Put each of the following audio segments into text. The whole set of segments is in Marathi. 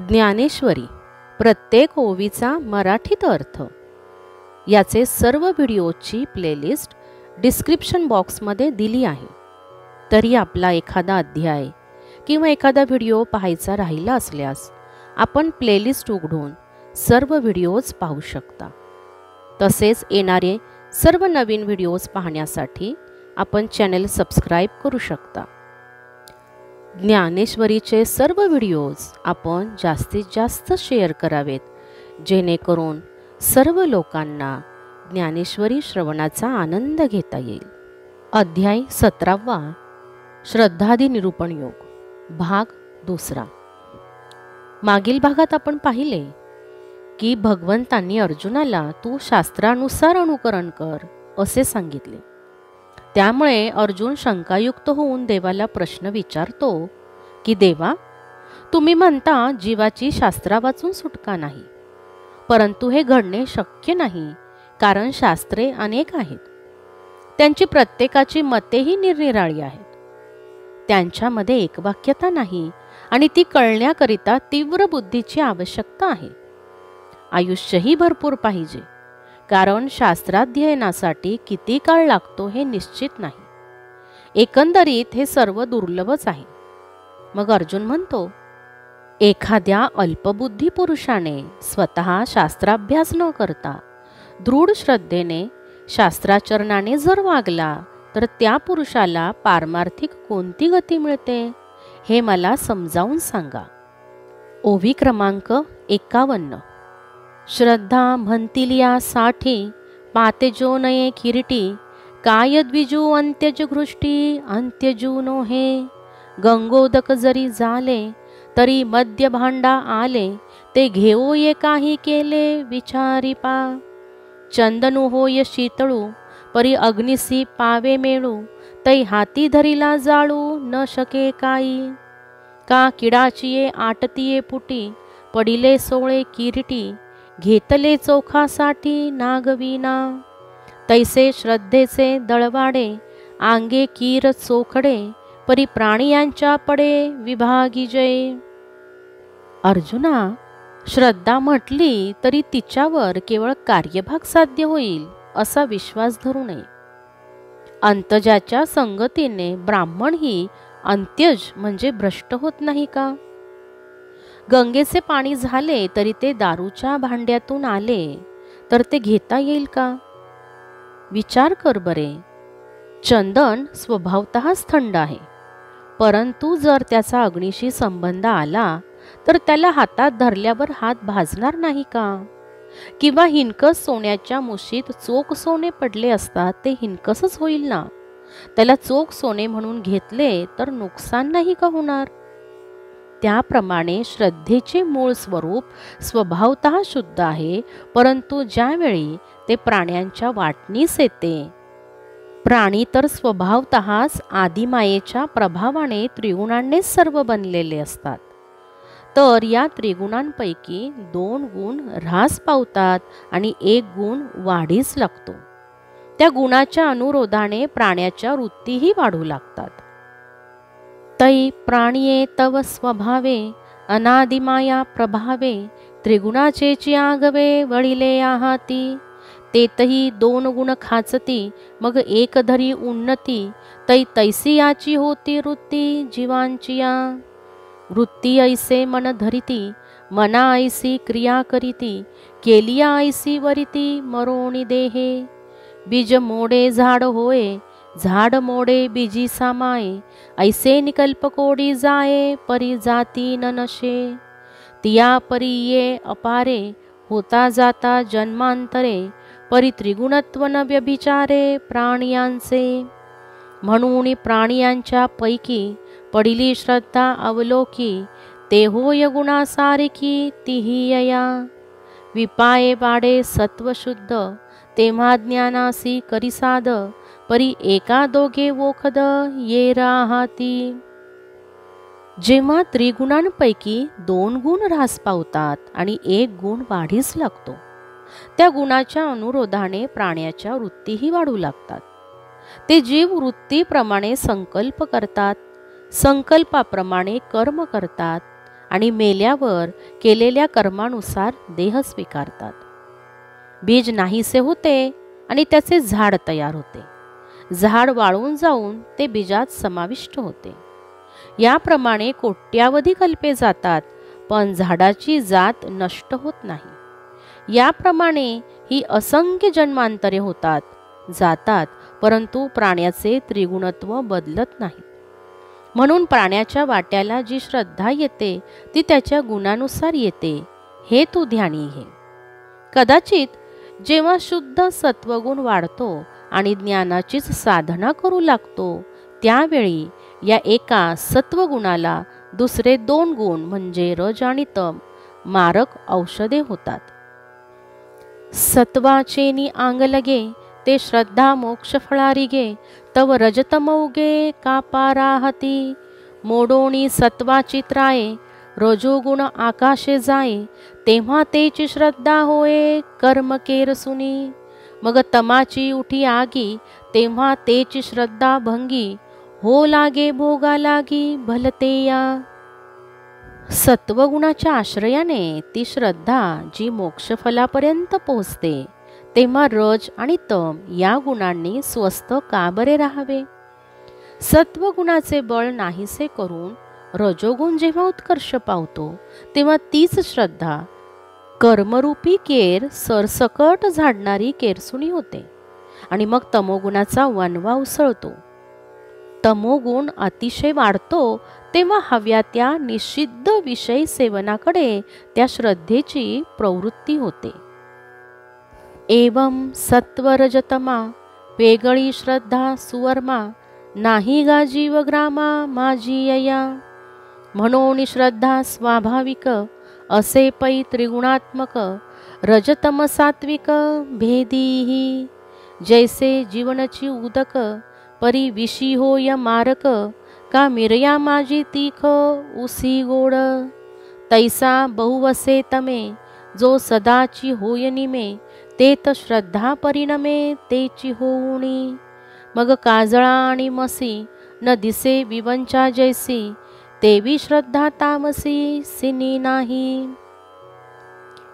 ज्ञानेश्वरी प्रत्येक ओवीचा मराठीत अर्थ याचे सर्व व्हिडिओची प्लेलिस्ट डिस्क्रिप्शन बॉक्समध्ये दिली आहे। तरी आपला एखादा अध्याय किंवा एखादा व्हिडिओ पाहायचा राहिला असल्यास आपण प्लेलिस्ट उघडून सर्व व्हिडिओज पाहू शकता। तसेच येणारे सर्व नवीन व्हिडिओज पाहण्यासाठी आपण चॅनल सबस्क्राइब करू शकता। ज्ञानेश्वरीचे सर्व व्हिडिओज आपण जास्तीत जास्त शेअर करावेत, जेणेकरून सर्व लोकांना ज्ञानेश्वरी श्रवणाचा आनंद घेता येईल। अध्याय 17वा श्रद्धादी निरूपण योग भाग 2। मागील भागात आपण पाहिले की भगवंतांनी अर्जुनाला तू शास्त्रानुसार अनुकरण कर असे सांगितले। त्यामुळे अर्जुन शंकायुक्त होऊन देवाला प्रश्न विचारतो की देवा, तुम्ही म्हणता जीवाची शास्त्रा वाचून सुटका नाही, परंतु हे घडणे शक्य नाही, कारण शास्त्रे अनेक आहेत, त्यांची प्रत्येकाची मतेही निरनिराळी आहेत, त्यांच्यामध्ये एकवाक्यता नाही आणि ती कळण्याकरिता तीव्र बुद्धीची आवश्यकता आहे। आयुष्यही भरपूर पाहिजे, कारण शास्त्राध्ययनासाठी किती काळ लागतो हे निश्चित नाही। एकंदरीत हे सर्व दुर्लभच आहे। मग अर्जुन म्हणतो, एखाद्या अल्पबुद्धी पुरुषाने स्वतः शास्त्राभ्यास न करता दृढ श्रद्धेने शास्त्राचरणाने जर वागला तर त्या पुरुषाला पारमार्थिक कोणती गती मिळते हे मला समजावून सांगा। ओवी क्रमांक 51। श्रद्धा म्हणतील यासाठी पातेजो नये किरीटी, काय द्विजू अंत्यज घृष्टी अंत्यजू नो हे। गंगोदक जरी झाले तरी मध्य भांडा आले, ते घेऊ ये काही केले विचारी पा। चंदनु होय शीतळू परी अग्निसी पावे मेळू, तै हाती धरिला जाळू न शके काही। का किडाचिये आटतिये पुटी, पडिले सोळे किरीटी, घेतले चोखासाठी नागविना। तैसे श्रद्धेचे दळवाडे, आंगे कीर चोखडे, परी प्राणियांच्या पडे विभागी जय। अर्जुना, श्रद्धा म्हटली तरी तिच्यावर केवळ कार्यभाग साध्य होईल असा विश्वास धरू नये। अंतजाच्या संगतीने ब्राह्मणही अंत्यज म्हणजे भ्रष्ट होत नाही का? गंगेचे पाणी झाले तरी ते दारूच्या भांड्यातून आले तर ते घेता येईल का? विचार कर बरे। चंदन स्वभावतःच थंड आहे, परंतु जर त्याचा अग्नीशी संबंध आला तर त्याला हातात धरल्यावर हात भाजणार नाही का? किंवा हिनकस सोन्याच्या मुशीत चोख सोने पडले असतात, ते हिनकसच होईल ना। त्याला चोख सोने म्हणून घेतले तर नुकसान नाही का होणार? त्याप्रमाणे श्रद्धेचे मूळ स्वरूप स्वभावतः शुद्ध आहे, परंतु ज्यावेळी ते प्राण्यांच्या वाटणीस येते, प्राणी तर स्वभावतःच आदिमायेच्या प्रभावाने त्रिगुणांनीच सर्व बनलेले असतात, तर या त्रिगुणांपैकी 2 गुण ऱ्हास पावतात आणि 1 गुण वाढीस लागतो। त्या गुणाच्या अनुरोधाने प्राण्याच्या वृत्तीही वाढू लागतात। तै प्राणिये तव स्वभावे, अनादिमाया प्रभावे, त्रिगुणाचेची आगवे वळिले आहाती। तेतही 2 गुण खाचती, मग एक धरी उन्नती, तै तैसी याची होती वृत्ती जीवांचिया। वृत्ती ऐसे मन धरिती, मना ऐसी क्रिया करीती, केलिया ऐसी वरिती मरोणी देहे। बीज मोडे झाड होय, झाड मोडे बीजी सामाये, ऐसे निकल्प कोडी जाये, परी जाती न नशे। तिया परी ये अपारे, होता जाता जन्मांतरे, परी त्रिगुणत्व न व्यभिचारे प्राणियांचे। म्हणून प्राणियांच्या पैकी पडिली श्रद्धा अवलोकी, ते होय गुणासारिखी तिही यया। विपाये वाडे सत्वशुद्ध, तेव्हा ज्ञानासी करी साध, परी एका दोघे वोखद ये राहाती। जेव्हा त्रिगुणांपैकी 2 गुण ऱ्हास पावतात आणि 1 गुण वाढीस लागतो, त्या गुणाच्या अनुरोधाने प्राण्याच्या वृत्तीही वाढू लागतात। ते जीव वृत्तीप्रमाणे संकल्प करतात, संकल्पाप्रमाणे कर्म करतात आणि मेल्यावर केलेल्या कर्मानुसार देह स्वीकारतात. बीज नाहीसे होते आणि त्याचे झाड तयार होते. झाड वाळून जाऊन ते बीजात समाविष्ट होते. याप्रमाणे कोट्यावधी कल्पे जातात, पण झाडाची जात नष्ट होत नाही. याप्रमाणे ही असंख्य जन्मांतरे होतात, जातात, परंतु प्राण्याचे त्रिगुणत्व बदलत नाही. म्हणून प्राण्याच्या वाट्याला जी श्रद्धा येते ती त्याच्या गुणानुसार येते, हे तू ध्यानी घे. कदाचित जेव्हा शुद्ध सत्वगुण वाढतो आणि ज्ञानाचीच साधना करू लागतो, त्यावेळी या एका सत्वगुणाला दुसरे 2 गुण म्हणजे रज आणि तम मारक औषधे होतात. सत्वाचेनी आंग लगे ते श्रद्धा मोक्ष फळारी गे, तव रजतमौगे का पाराहती. मोडोणी सत्वाची त्राये, रजोगुण आकाशे जाये, तेव्हा तेची श्रद्धा होये कर्म केरसुनी. मग तमाची उठी आगी, तेव्हा तेची श्रद्धा भंगी, हो लागे भोगा लागी भलते या. सत्वगुणाच्या आश्रयाने ती श्रद्धा जी मोक्षफलापर्यंत पोहोचते, तेव्हा रज आणि तम या गुणांनी स्वस्थ का बरे राहावे. सत्वगुणाचे बळ नाहीसे करून रजोगुण जेव्हा उत्कर्ष पावतो, तेव्हा तीच श्रद्धा कर्मरूपी केर सरसकट झाडणारी केरसुणी होते आणि मग तमोगुणाचा वणवा उसळतो. तमोगुण अतिशय वाढतो तेव्हा हव्या त्या निषिद्ध विषय सेवनाकडे त्या श्रद्धेची प्रवृत्ती होते. एवं सत्वरजतमा वेगळी श्रद्धा सुवर्मा, नाही गा जीवग्रामा माझी यया. म्हणून श्रद्धा स्वाभाविक असे पै त्रिगुणात्मक, रजतम सात्विक भेदीही. जैसे जीवनची उदक परी विशी होय मारक, का मिरया माझी तीख उसी गोड. तैसा बहुवसे तमे जो सदाची होय निमे, तेत श्रद्धा परिणमे तेची होऊणी. मग काजळा आणि मसी न दिसे विवंचा जैसी, तेवी श्रद्धा तामसी सिनी नाही.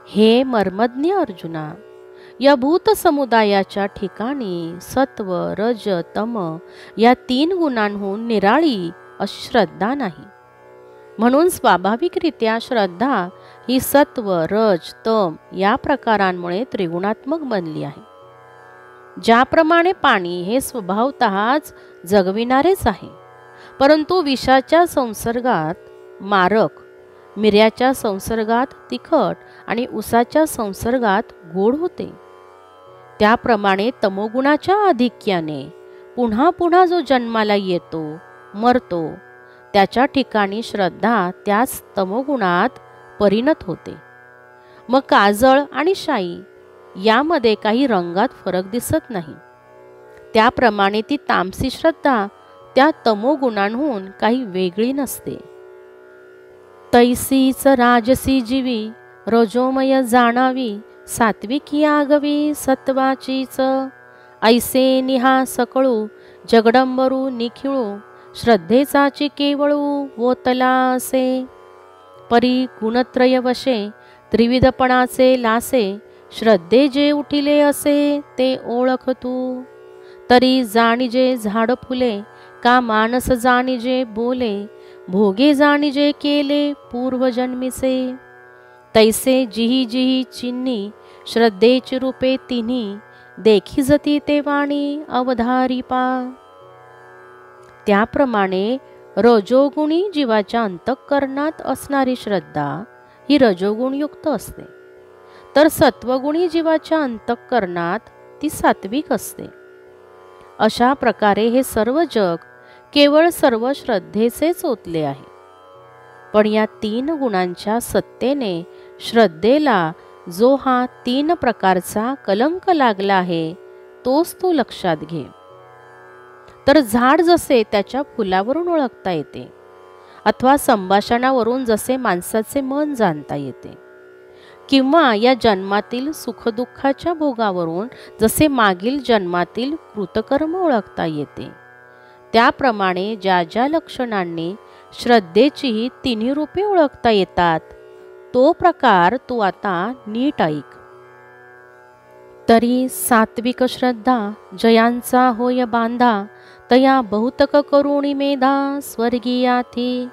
हे मर्मज्ञ अर्जुना, या भूत समुदायाच्या ठिकाणी सत्व रज तम या 3 गुणांहून निराळी अशी श्रद्धा नाही. म्हणून स्वाभाविकरित्या श्रद्धा ही सत्व रज तम या प्रकारांमुळे त्रिगुणात्मक बनली आहे. ज्याप्रमाणे पाणी हे स्वभावतःच जगविणारेच आहे, परंतु विषाच्या संसर्गात मारक, मिऱ्याच्या संसर्गात तिखट आणि उसाच्या संसर्गात गोड होते, त्याप्रमाणे तमोगुणाच्या आधिक्याने पुन्हा पुन्हा जो जन्माला येतो मरतो, त्याच्या ठिकाणी श्रद्धा त्याच तमोगुणात परिणत होते. मग काजळ आणि शाई यामध्ये काही रंगात फरक दिसत नाही, त्याप्रमाणे ती तामसी श्रद्धा त्या तमोगुणांहून काही वेगळी नसते. तैसीच राजसी जीवी रजोमय जाणावी, सात्विकी आगवी सत्वाचीच. ऐसे निहा सकळू जगडंबरू निखिळू, श्रद्धेचाची केवळू वोतला असे. परी गुणत्रय वशे त्रिविधपणाचे लासे, श्रद्धे जे उठिले असे ते ओळख तू. तरी जाणिजे झाड फुले, का मानस जाणिजे बोले, भोगे जाणिजे केले पूर्वजन्मीचे. तैसे जिही जिही चिन्ही श्रद्धेची रूपे तिन्ही, देखी जती ते वाणी अवधारी पा. त्याप्रमाणे रजोगुणी जीवाच्या अंतःकरणात असणारी श्रद्धा ही रजोगुणयुक्त असते, तर सत्वगुणी जीवाच्या अंतःकरणात ती सात्विक असते. अशा प्रकारे हे सर्व जग केवळ सर्व श्रद्धेचेच ओतले आहे. पण या 3 गुणांच्या सत्तेने श्रद्धेला जो हा 3 प्रकारचा कलंक लागला आहे, तोच तू लक्षात घे. तर झाड जसे त्याच्या फुलावरून ओळखता येते, अथवा संभाषणावरून जसे माणसाचे मन जाणता येते, किंवा या जन्मातील सुखदुःखाच्या भोगावरून जसे मागील जन्मातील कृतकर्म ओळखता येते, त्याप्रमाणे ज्या ज्या लक्षणांनी श्रद्धेची तिन्ही रूपे ओळखता येतात. तो प्रकार तू आता नीट ऐक. तरी सात्विक श्रद्धा जयांचा होय बांधा, तया बहुतक करुणी मेधा स्वर्गीयाथी.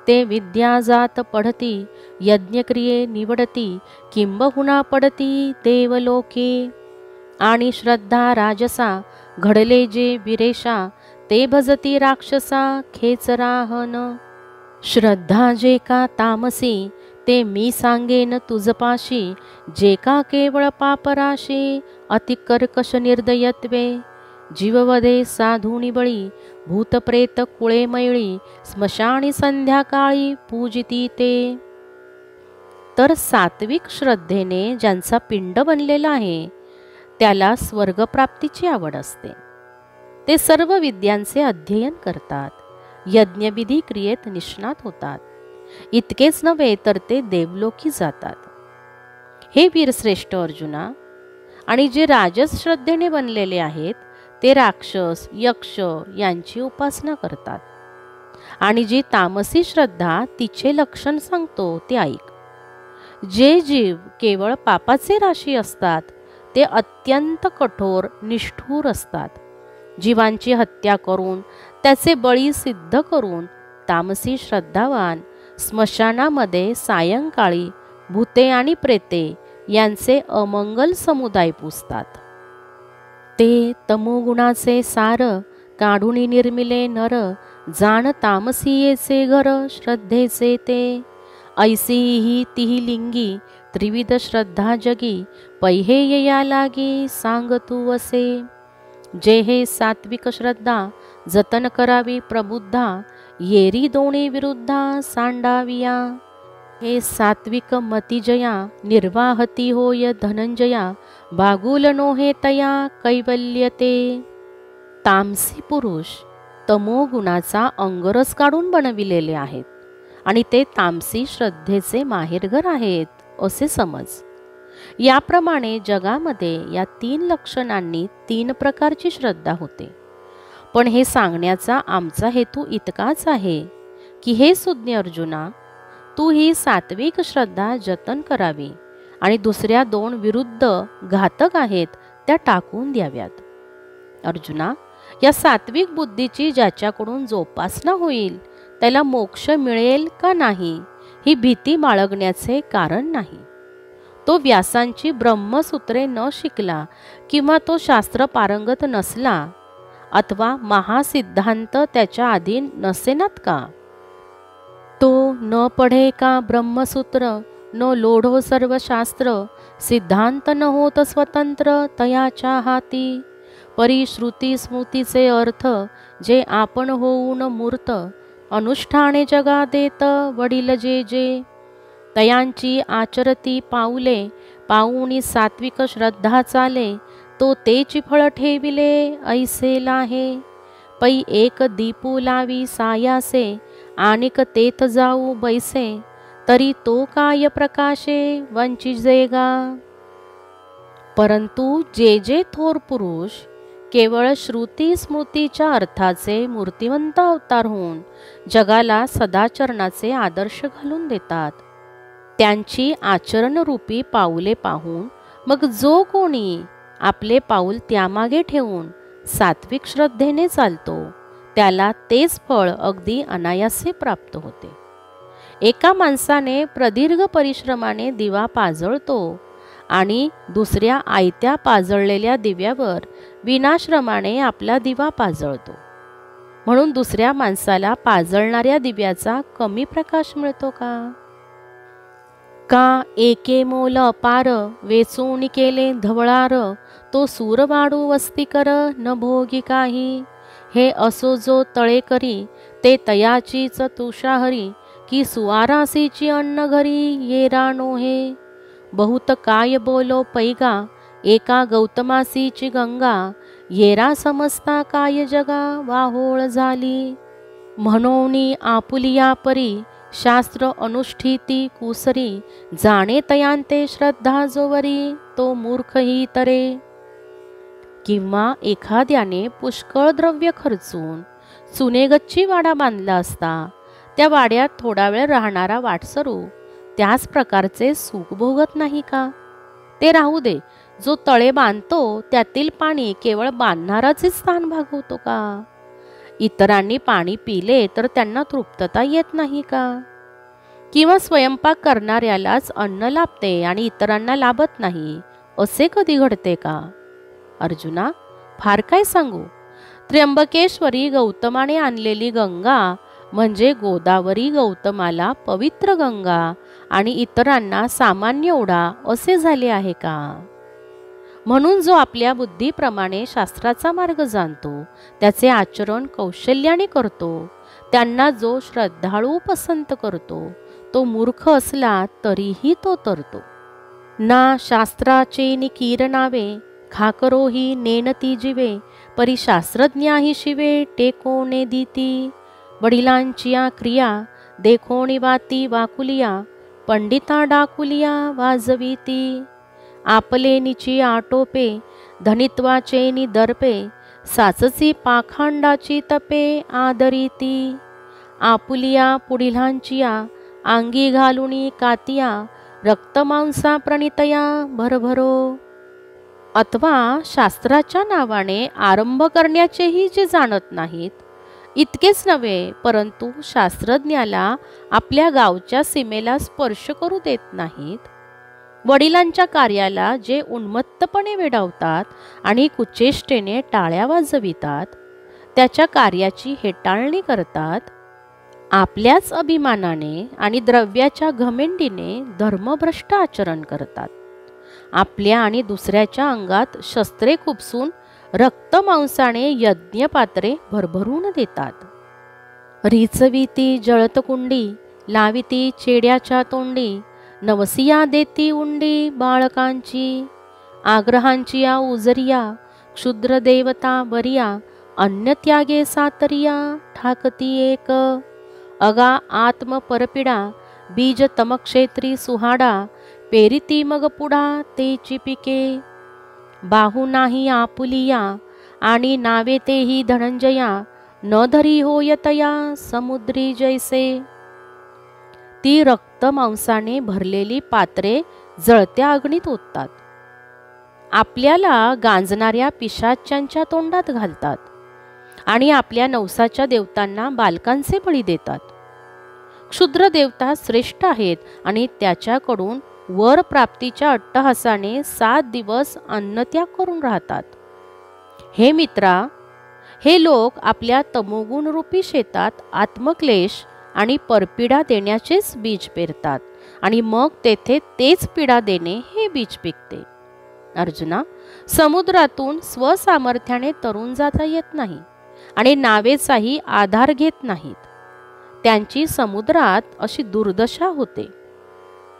ते विद्या जात पढती यज्ञक्रिये निवडती, किंबहुना पडती देवलोके. आणि श्रद्धा राजसा घडले जे विरेशा, ते भजती राक्षसा खेचराहन. श्रद्धा जे का तामसी, ते मी सांगेन तुझपाशी. जे का केवळ पापराशी, अतिकर्कश निर्दयत्वे. जीववधे साधुनी बळी, भूतप्रेत कुळे मैळी. स्मशानी संध्याकाळी पूजिती ते. तर सात्विक श्रद्धेने ज्यांचा पिंड बनलेला आहे त्याला स्वर्गप्राप्तीची आवड असते. ते सर्व विद्यांचे अध्ययन करतात, यज्ञविधी क्रियेत निष्णात होतात. इतकेच नव्हे तर ते देवलोकी जातात. हे वीरश्रेष्ठ अर्जुना, आणि जे राजस श्रद्धेने बनलेले आहेत ते राक्षस यक्ष यांची उपासना करतात. आणि जी तामसी श्रद्धा तिचे लक्षण सांगतो ते ऐक. जे जीव केवळ पापाचे राशी असतात ते अत्यंत कठोर निष्ठुर असतात. जीवांची हत्या करून त्याचे बळी सिद्ध करून तामसी श्रद्धावान स्मशानामध्ये सायंकाळी भूते आणि प्रेते यांचे अमंगल समुदाय पुजतात. ते तमोगुणाचे सार काढून निर्मिले नर, जाण तामसीयेचे घर श्रद्धेचे ते. ऐसी ही तिही लिंगी त्रिविध श्रद्धा जगी, पैहेय या लागी सांग तू असे. जे हे सात्विक श्रद्धा जतन करावी प्रबुद्धा, येरी दोणी विरुद्धा सांडाविया. हे सात्विक मतिजया निर्वाहती होय धनंजया, बागुल नोहे तया कैवल्यते. तामसी पुरुष तमोगुणाचा अंगरस काढून बनविलेले आहेत आणि ते तामसी श्रद्धेचे माहेरघर आहेत असे समज. याप्रमाणे जगामध्ये या 3 लक्षणांनी 3 प्रकारची श्रद्धा होते. पण हे सांगण्याचा आमचा हेतू इतकाच आहे की हे सुज्ञ अर्जुना, तू ही सात्विक श्रद्धा जतन करावी आणि दुसऱ्या 2 विरुद्ध घातक आहेत त्या टाकून द्याव्यात. अर्जुना, या सात्विक बुद्धीची ज्याच्याकडून जोपासना होईल त्याला मोक्ष मिळेल का नाही ही भीती बाळगण्याचे कारण नाही. तो व्यासांची ब्रह्मसूत्रे न शिकला किंवा तो शास्त्र पारंगत नसला अथवा महासिद्धांत त्याच्या अधीन नसेनात का. तो न पढे का ब्रह्मसूत्र, न लोढो सर्व शास्त्र. सिद्धांत न होत स्वतंत्र तयाच्या हाती. परिश्रुती स्मृतीचे अर्थ जे आपण होऊन मूर्त. अनुष्ठाने जगा देत वडील जे जे. तयांची आचरती पाऊले, पाऊनी सात्विक श्रद्धा चाले. तो तेची फळ ठेविले ऐसे लाहे. पै एक दीपू लावी सायासे, आणिक तेथ जाऊ बैसे. तरी तो काय प्रकाशे वंचिजेगा. परंतु जे जे थोर पुरुष केवळ श्रुती स्मृतीच्या अर्थाचे मूर्तिवंत अवतार होऊन जगाला सदाचरणाचे आदर्श घालून देतात, त्यांची आचरणरूपी पाऊले पाहून मग जो कोणी आपले पाऊल त्यामागे ठेवून सात्विक श्रद्धेने चालतो त्याला तेच फळ अगदी अनायासे प्राप्त होते. एका माणसाने प्रदीर्घ परिश्रमाने दिवा पाजळतो आणि दुसऱ्या आयत्या पाजळलेल्या दिव्यावर विनाश्रमाने आपला दिवा पाजळतो. म्हणून दुसऱ्या माणसाला पाजळणाऱ्या दिव्याचा कमी प्रकाश मिळतो का? का एके मोल अपार वेचून केले धवळार. तो सूर वाढू वस्ती कर न भोगी काही. हे असो जो तळे करी ते तयाचीच तुषाहरी. की सुवारासीची अन्न घरी ये रानो हे. बहुत काय बोलो पैगा एका गौतमासीची गंगा. येरा समजता काय जगा वाहोळ झाली. म्हणोनी आपुलिया परी शास्त्र अनुष्ठिती कुसरी. जाणे तयांते श्रद्धा जोवरी तो मूर्खही तरे. किंवा एखाद्याने पुष्कळ द्रव्य खर्चून चुनेगच्ची वाडा बांधला असता त्या वाड्यात थोडा वेळ राहणारा वाटसरू त्याच प्रकारचे सुख भोगत नाही का? ते राहू दे, जो तळे बांधतो त्यातील पाणी केवळ बांधणाराच स्थान भागवतो का? इतरांनी पाणी पिले तर त्यांना तृप्तता येत नाही का? किंवा स्वयंपाक करणाऱ्यालाच अन्न लाभते आणि इतरांना लाभत नाही, असे कधी घडते का? अर्जुना, फार काय सांगू. त्र्यंबकेश्वरी गौतमाने आणलेली गंगा म्हणजे गोदावरी गौतमाला पवित्र गंगा आणि इतरांना सामान्य ओढा असे झाले आहे का? म्हणून जो आपल्या बुद्धीप्रमाणे शास्त्राचा मार्ग जाणतो, त्याचे आचरण कौशल्याने करतो, त्यांना जो श्रद्धाळू पसंत करतो, तो मूर्ख असला तरीही तो तरतो. ना शास्त्राचे निकीर नावे, खाकरोही नेनती जीवे, परी शास्त्रज्ञाही शिवे टेकोने दीती. वडिलांचिया क्रिया देखोणी वाती वाकुलिया, पंडिता डाकुलिया वाजविती. आपले निची आटोपे, धनित्वाचे नि दर्पे, साचची पाखांडाची तपे आदरीती. आपुलिया पुढिलांचिया, अंगी घालुनी कातिया, रक्तमांसा प्रणितया भरभरो. अथवा शास्त्राच्या नावाने आरंभ करण्याचेही जे जाणत नाहीत, इतकेच नव्हे परंतु शास्त्रज्ञाला आपल्या गावच्या सीमेला स्पर्श करू देत नाहीत, वडिलांच्या कार्याला जे उन्मत्तपणे वेडावतात आणि कुचेष्टेने टाळ्या वाजवितात, त्याच्या कार्याची हेटाळणी करतात, आपल्याच अभिमानाने आणि द्रव्याच्या घमेंडीने धर्मभ्रष्ट आचरण करतात, आपल्या आणि दुसऱ्याच्या अंगात शस्त्रे खुपसून रक्तमांसाने यज्ञपात्रे भरभरून देतात. रिचविती जळतकुंडी, लाविती चेड्याच्या तोंडी, नवसिया देती उंडी बाळकांची. आग्रहांची या उजरिया, क्षुद्र देवता बरिया, अन्नत्यागे सातरिया ठाकती एक. अगा आत्म परपिडा, बीज तमक्षेत्री सुहाडा, पेरिती मग पुढा तेची पिके. बाहू नाही आपुलिया, आणि नावे तेही धनंजया, न धरी होयतया समुद्री जैसे. ती रक्त मांसाने भरलेली पात्रे जळत्या अग्नीत ओततात, आपल्याला गांजणाऱ्या पिशाच्यांच्या तोंडात घालतात आणि आपल्या नवसाच्या देवतांना बालकांचे बळी देतात. क्षुद्र देवता श्रेष्ठ आहेत आणि त्याच्याकडून वर प्राप्तीच्या अट्टहासाने 7 दिवस अन्नत्याग करून राहतात. हे मित्रा, हे लोक आपल्या तमोगुण रूपी शेतात आत्मक्लेश आणि परपीडा देण्याचेच बीज पेरतात आणि मग तेथे तेच पीडा देणे हे बीज पिकते. अर्जुना, समुद्रातून स्वसामर्थ्याने तरुण जाता येत नाही आणि नावेचाही आधार घेत नाहीत. त्यांची समुद्रात अशी दुर्दशा होते.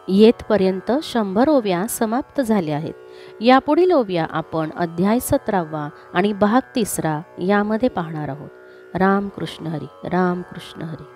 येथपर्यंत 100 ओव्या समाप्त झाल्या आहेत. यापुढील ओव्या आपण अध्याय 17 आणि भाग 3 यामध्ये पाहणार आहोत. राम कृष्ण हरी, राम कृष्ण हरी.